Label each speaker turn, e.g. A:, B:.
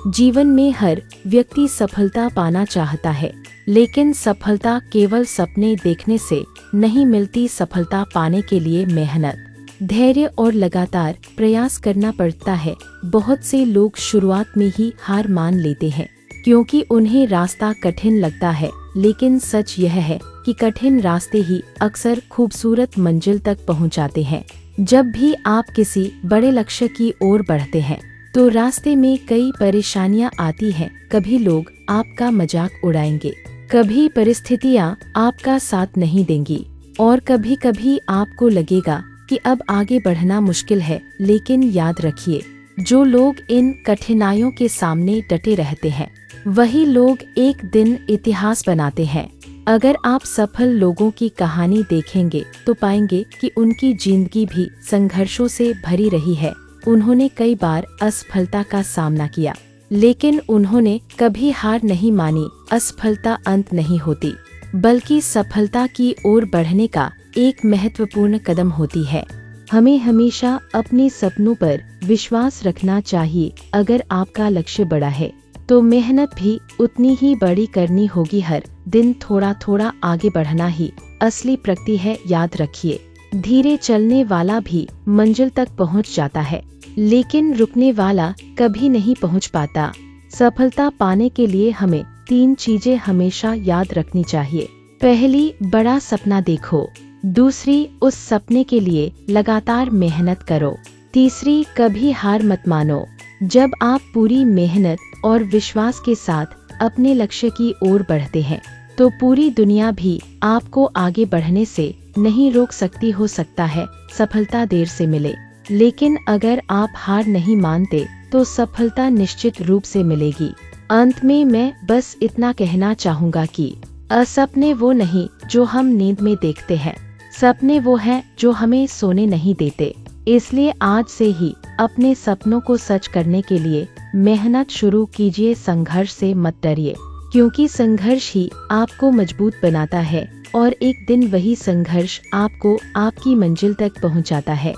A: जीवन में हर व्यक्ति सफलता पाना चाहता है, लेकिन सफलता केवल सपने देखने से नहीं मिलती। सफलता पाने के लिए मेहनत, धैर्य और लगातार प्रयास करना पड़ता है। बहुत से लोग शुरुआत में ही हार मान लेते हैं क्योंकि उन्हें रास्ता कठिन लगता है, लेकिन सच यह है कि कठिन रास्ते ही अक्सर खूबसूरत मंजिल तक पहुंचाते हैं। जब भी आप किसी बड़े लक्ष्य की ओर बढ़ते हैं तो रास्ते में कई परेशानियां आती हैं। कभी लोग आपका मजाक उड़ाएंगे, कभी परिस्थितियां आपका साथ नहीं देंगी और कभी कभी आपको लगेगा कि अब आगे बढ़ना मुश्किल है। लेकिन याद रखिए, जो लोग इन कठिनाइयों के सामने डटे रहते हैं वही लोग एक दिन इतिहास बनाते हैं। अगर आप सफल लोगों की कहानी देखेंगे तो पाएंगे कि उनकी जिंदगी भी संघर्षों से भरी रही है। उन्होंने कई बार असफलता का सामना किया, लेकिन उन्होंने कभी हार नहीं मानी। असफलता अंत नहीं होती, बल्कि सफलता की ओर बढ़ने का एक महत्वपूर्ण कदम होती है। हमें हमेशा अपने सपनों पर विश्वास रखना चाहिए। अगर आपका लक्ष्य बड़ा है तो मेहनत भी उतनी ही बड़ी करनी होगी। हर दिन थोड़ा थोड़ा आगे बढ़ना ही असली प्रगति है। याद रखिए, धीरे चलने वाला भी मंजिल तक पहुंच जाता है, लेकिन रुकने वाला कभी नहीं पहुंच पाता। सफलता पाने के लिए हमें 3 चीजें हमेशा याद रखनी चाहिए। पहली, बड़ा सपना देखो। दूसरी, उस सपने के लिए लगातार मेहनत करो। तीसरी, कभी हार मत मानो। जब आप पूरी मेहनत और विश्वास के साथ अपने लक्ष्य की ओर बढ़ते हैं तो पूरी दुनिया भी आपको आगे बढ़ने से नहीं रोक सकती। हो सकता है सफलता देर से मिले, लेकिन अगर आप हार नहीं मानते तो सफलता निश्चित रूप से मिलेगी। अंत में मैं बस इतना कहना चाहूँगा कि सपने वो नहीं जो हम नींद में देखते हैं, सपने वो हैं जो हमें सोने नहीं देते। इसलिए आज से ही अपने सपनों को सच करने के लिए मेहनत शुरू कीजिए। संघर्ष से मत डरिए, क्योंकि संघर्ष ही आपको मजबूत बनाता है और एक दिन वही संघर्ष आपको आपकी मंजिल तक पहुंचाता है।